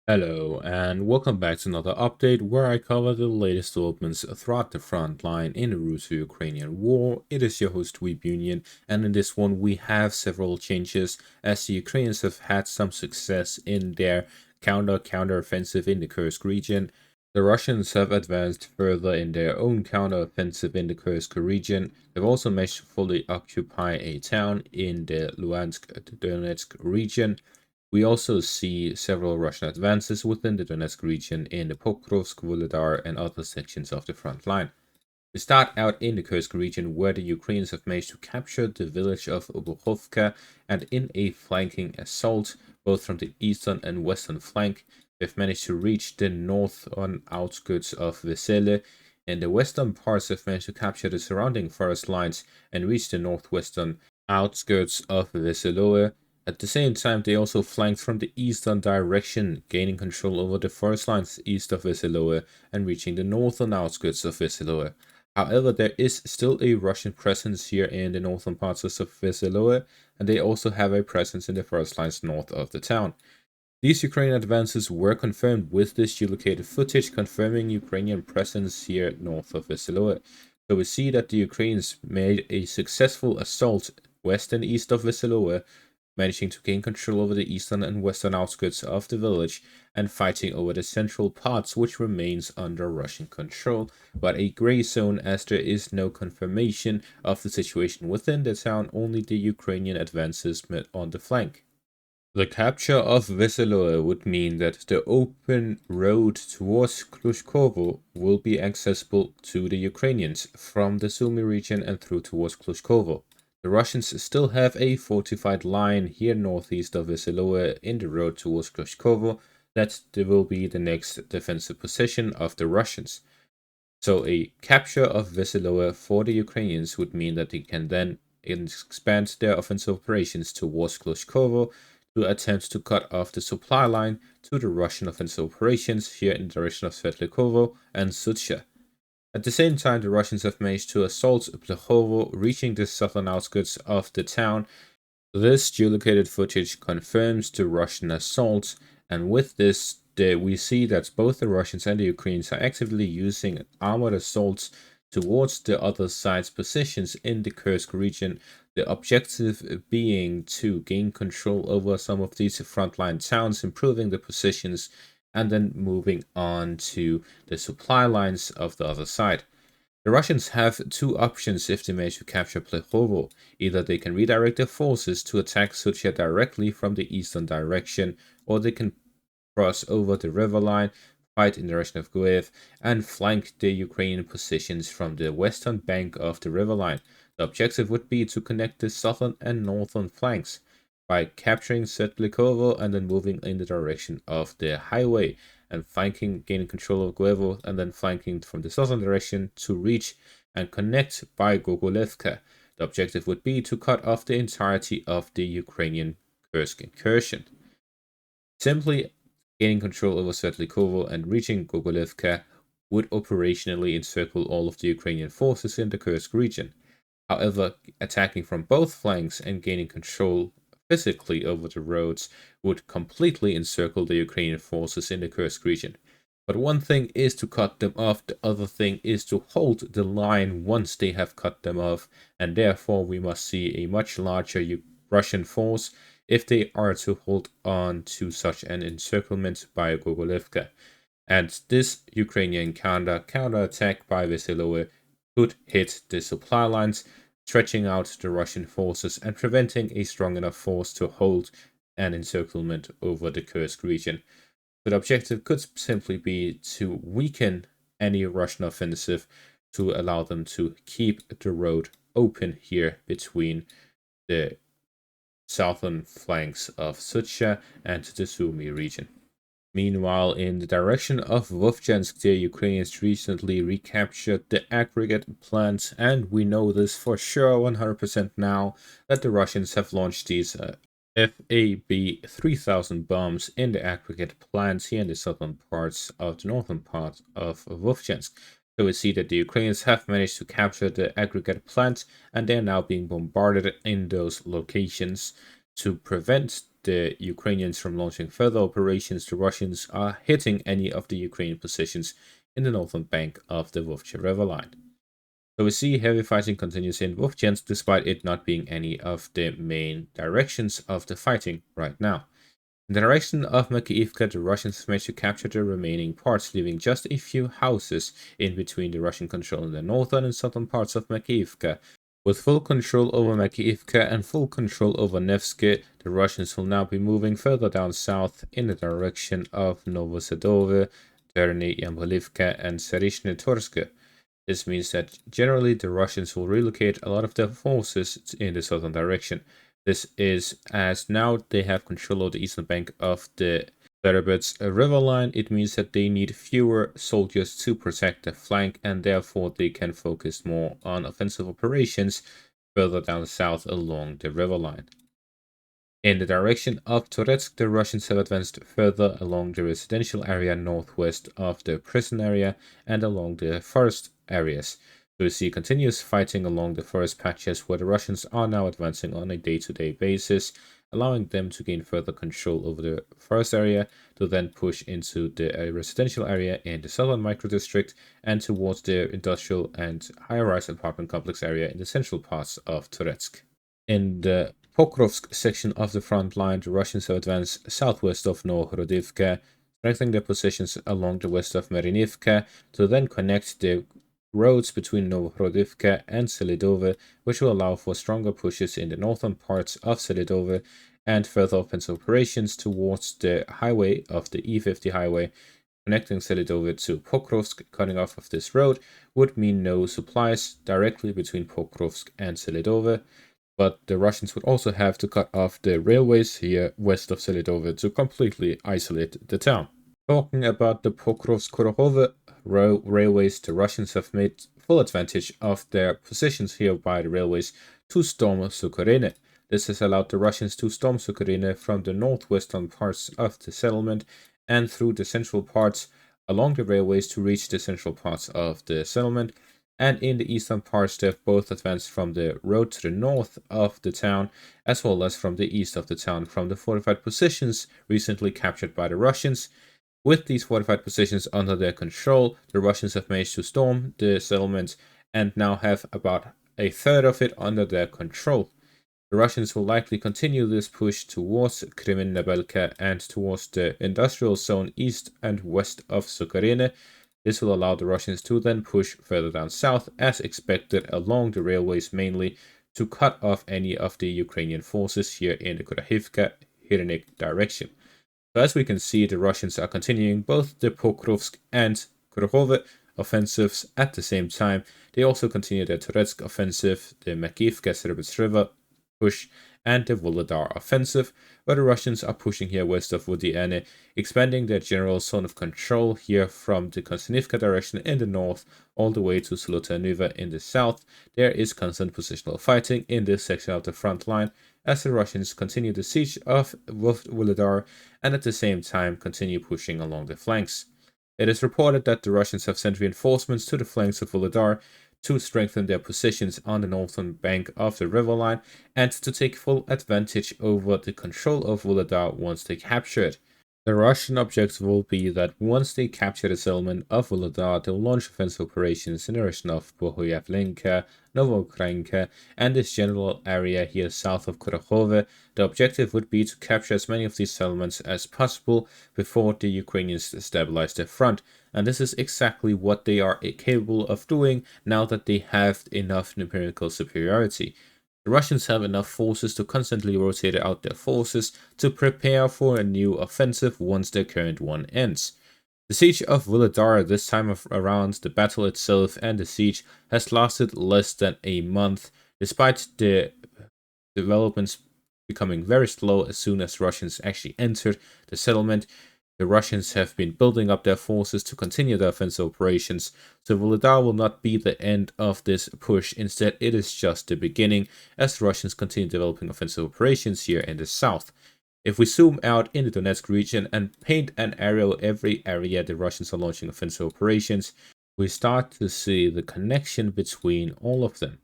Hello, and welcome back to another update where I cover the latest developments throughout the front line in the Russo-Ukrainian war. It is your host, Weeb Union, and in this one we have several changes as the Ukrainians have had some success in their counter-offensive in the Kursk region. The Russians have advanced further in their own counter-offensive in the Kursk region. They've also managed to fully occupy a town in the Luhansk-Donetsk region. We also see several Russian advances within the Donetsk region in the Pokrovsk, Vuhledar, and other sections of the front line. We start out in the Kursk region, where the Ukrainians have managed to capture the village of Obuchovka, and in a flanking assault, both from the eastern and western flank, they've managed to reach the northern outskirts of Vesele, and the western parts have managed to capture the surrounding forest lines and reach the northwestern outskirts of Veseloe. At the same time, they also flanked from the eastern direction, gaining control over the forest lines east of Veseloe and reaching the northern outskirts of Veseloe. However, there is still a Russian presence here in the northern parts of Veseloe, and they also have a presence in the forest lines north of the town. These Ukrainian advances were confirmed with this geolocated footage confirming Ukrainian presence here north of Veseloe. So we see that the Ukrainians made a successful assault west and east of Veseloe, managing to gain control over the eastern and western outskirts of the village and fighting over the central parts, which remains under Russian control, but a gray zone as there is no confirmation of the situation within the town, only the Ukrainian advances met on the flank. The capture of Veseloe would mean that the open road towards Klushkovo will be accessible to the Ukrainians from the Sumy region and through towards Klushkovo. The Russians still have a fortified line here northeast of Veseloe in the road towards Klushkovo. That will be the next defensive position of the Russians. So a capture of Veseloe for the Ukrainians would mean that they can then expand their offensive operations towards Klushkovo to attempt to cut off the supply line to the Russian offensive operations here in the direction of Svetlikovo and Sutsha. At the same time, the Russians have managed to assault Plechovo, reaching the southern outskirts of the town. This geolocated footage confirms the Russian assault, and with this, we see that both the Russians and the Ukrainians are actively using armored assaults towards the other side's positions in the Kursk region, the objective being to gain control over some of these frontline towns, improving the positions, and then moving on to the supply lines of the other side. The Russians have two options if they manage to capture Plechovo. Either they can redirect their forces to attack Suchia directly from the eastern direction, or they can cross over the river line, fight in the direction of Guev, and flank the Ukrainian positions from the western bank of the river line. The objective would be to connect the southern and northern flanks by capturing Svetlikovo and then moving in the direction of the highway and flanking, gaining control of Guevo, and then flanking from the southern direction to reach and connect by Gogolevka. The objective would be to cut off the entirety of the Ukrainian Kursk incursion. Simply gaining control over Svetlikovo and reaching Gogolevka would operationally encircle all of the Ukrainian forces in the Kursk region. However, attacking from both flanks and gaining control physically over the roads would completely encircle the Ukrainian forces in the Kursk region. But one thing is to cut them off, the other thing is to hold the line once they have cut them off, and therefore we must see a much larger Russian force if they are to hold on to such an encirclement by Gogolevka. And this Ukrainian counterattack by Veseloe could hit the supply lines, stretching out the Russian forces and preventing a strong enough force to hold an encirclement over the Kursk region. The objective could simply be to weaken any Russian offensive to allow them to keep the road open here between the southern flanks of Sutsha and the Sumy region. Meanwhile, in the direction of Vovchansk, the Ukrainians recently recaptured the aggregate plant, and we know this for sure 100% now that the Russians have launched these FAB 3000 bombs in the aggregate plants here in the southern parts of the northern part of Vovchansk. So we see that the Ukrainians have managed to capture the aggregate plant, and they're now being bombarded in those locations. To prevent the Ukrainians from launching further operations, the Russians are hitting any of the Ukrainian positions in the northern bank of the Vovchansk River line. So we see heavy fighting continues in Vovchansk despite it not being any of the main directions of the fighting right now. In the direction of Makiivka, the Russians managed to capture the remaining parts, leaving just a few houses in between the Russian control in the northern and southern parts of Makiivka. With full control over Makiivka and full control over Nevsky, the Russians will now be moving further down south in the direction of Novosadove, Terny, Yambolivka, and Sarishny Torsk. This means that generally the Russians will relocate a lot of their forces in the southern direction. This is as now they have control of the eastern bank of the Terabets river line. It means that they need fewer soldiers to protect the flank, and therefore they can focus more on offensive operations further down south along the river line. In the direction of Donetsk, the Russians have advanced further along the residential area northwest of the prison area and along the forest areas. So we see continuous fighting along the forest patches where the Russians are now advancing on a day-to-day basis, allowing them to gain further control over the forest area to then push into the residential area in the southern micro-district and towards the industrial and high-rise apartment complex area in the central parts of Donetsk. In the Pokrovsk section of the front line, the Russians have advanced southwest of Novhorodivka, strengthening their positions along the west of Marinivka to then connect the roads between Novhorodivka and Selidove, which will allow for stronger pushes in the northern parts of Selidove and further offensive operations towards the highway of the E50 highway. Connecting Selidove to Pokrovsk, cutting off of this road, would mean no supplies directly between Pokrovsk and Selidove, but the Russians would also have to cut off the railways here west of Selidove to completely isolate the town. Talking about the Pokrovsk-Kurahove railways, the Russians have made full advantage of their positions here by the railways to storm Sukharine. This has allowed the Russians to storm Sukharine from the northwestern parts of the settlement and through the central parts along the railways to reach the central parts of the settlement. And in the eastern parts, they have both advanced from the road to the north of the town, as well as from the east of the town, from the fortified positions recently captured by the Russians. With these fortified positions under their control, the Russians have managed to storm the settlement and now have about a third of it under their control. The Russians will likely continue this push towards Kremen-Nebelka and towards the industrial zone east and west of Sukharine. This will allow the Russians to then push further down south, as expected, along the railways mainly, to cut off any of the Ukrainian forces here in the Kurahivka-Hirnik direction. So as we can see, the Russians are continuing both the Pokrovsk and Kurahove offensives at the same time. They also continue their Donetsk offensive, the Makiivka-Serebets River push, and the Vuhledar offensive, where the Russians are pushing here west of Vuhledar, expanding their general zone of control here from the Konstanivka direction in the north all the way to Simultaneous in the south. There is constant positional fighting in this section of the front line as the Russians continue the siege of Vuhledar and at the same time continue pushing along the flanks. It is reported that the Russians have sent reinforcements to the flanks of Vuhledar to strengthen their positions on the northern bank of the river line and to take full advantage over the control of Vuhledar once they capture it. The Russian objective will be that once they capture the settlement of Vuhledar, they will launch offensive operations in the direction of Bohoyavlenka, Novokrainka, and this general area here south of Kurahove. The objective would be to capture as many of these settlements as possible before the Ukrainians stabilize their front, and this is exactly what they are capable of doing now that they have enough numerical superiority. The Russians have enough forces to constantly rotate out their forces to prepare for a new offensive once their current one ends. The siege of Vuhledar this time around, the battle itself and the siege, has lasted less than a month, despite the developments becoming very slow as soon as Russians actually entered the settlement. The Russians have been building up their forces to continue their offensive operations, so Vuhledar will not be the end of this push. Instead, it is just the beginning, as the Russians continue developing offensive operations here in the south. If we zoom out in the Donetsk region and paint an arrow every area the Russians are launching offensive operations, we start to see the connection between all of them.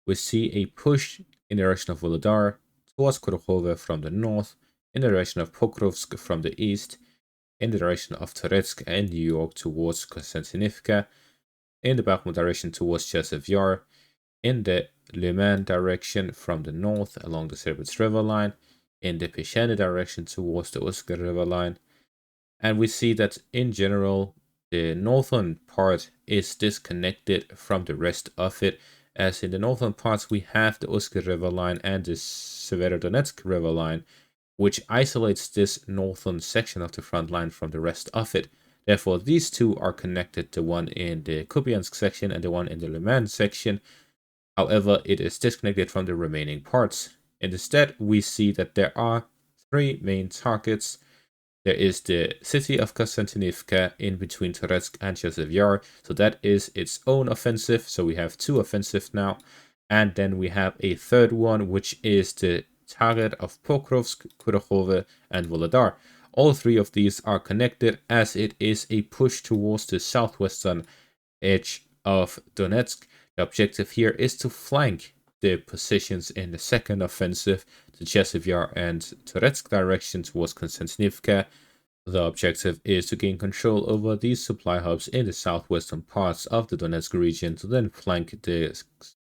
We see a push in the direction of Vuhledar towards Kursk from the north, in the direction of Pokrovsk from the east, in the direction of Donetsk and New York towards Konstantinivka, in the Bakhmut direction towards Chasiv Yar, in the Liman direction from the north along the Sirbits River line, in the Peshani direction towards the Uskar River line. And we see that in general, the northern part is disconnected from the rest of it, as in the northern parts we have the Uskar River line and the Severodonetsk River line, which isolates this northern section of the front line from the rest of it. Therefore, these two are connected, the one in the Kupiansk section and the one in the Liman section. However, it is disconnected from the remaining parts. Instead, we see that there are three main targets. There is the city of Konstantinivka in between Donetsk and Chasiv Yar, so that is its own offensive, so we have two offensives now. And then we have a third one, which is the target of Pokrovsk, Kursk, and Vuhledar. All three of these are connected, as it is a push towards the southwestern edge of Donetsk. The objective here is to flank the positions in the second offensive, the Chasiv Yar and Donetsk direction towards Konstantinivka. The objective is to gain control over these supply hubs in the southwestern parts of the Donetsk region to then flank the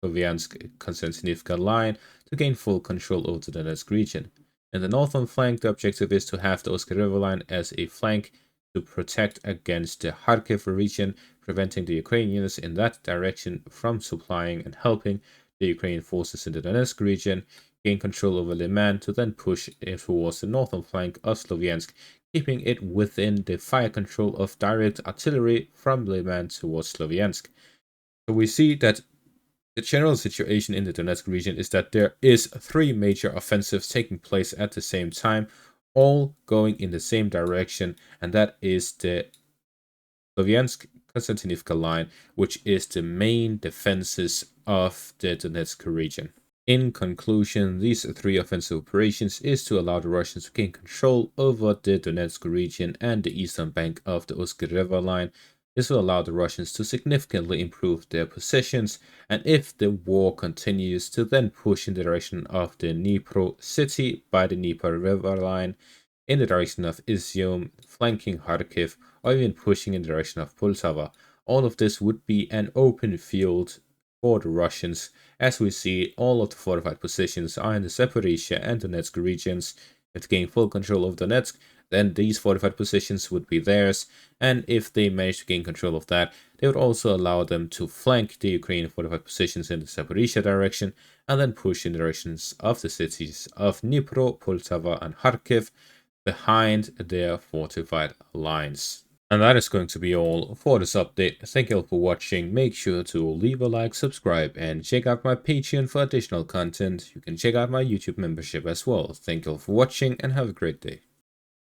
Vovchansk-Konstantinivka line to gain full control over the Donetsk region. In the northern flank, the objective is to have the Uskar River line as a flank to protect against the Kharkiv region, preventing the Ukrainians in that direction from supplying and helping the Ukrainian forces in the Donetsk region, gain control over Liman to then push towards the northern flank of Sloviansk, keeping it within the fire control of direct artillery from Liman towards Sloviansk. So we see that the general situation in the Donetsk region is that there is three major offensives taking place at the same time, all going in the same direction, and that is the Sloviansk-Konstantinivka line, which is the main defenses of the Donetsk region. In conclusion, these three offensive operations is to allow the Russians to gain control over the Donetsk region and the eastern bank of the Uskar River line. This will allow the Russians to significantly improve their positions, and if the war continues, to then push in the direction of the Dnipro city by the Dnieper River line, in the direction of Izium, flanking Kharkiv, or even pushing in the direction of Poltava. All of this would be an open field for the Russians, as we see all of the fortified positions are in the Zaporizhia and Donetsk regions. If they gain full control of Donetsk, then these fortified positions would be theirs, and if they manage to gain control of that, they would also allow them to flank the Ukrainian fortified positions in the Zaporizhia direction, and then push in the directions of the cities of Dnipro, Poltava, and Kharkiv behind their fortified lines. And that is going to be all for this update. Thank you all for watching. Make sure to leave a like, subscribe, and check out my Patreon for additional content. You can check out my YouTube membership as well. Thank you all for watching and have a great day.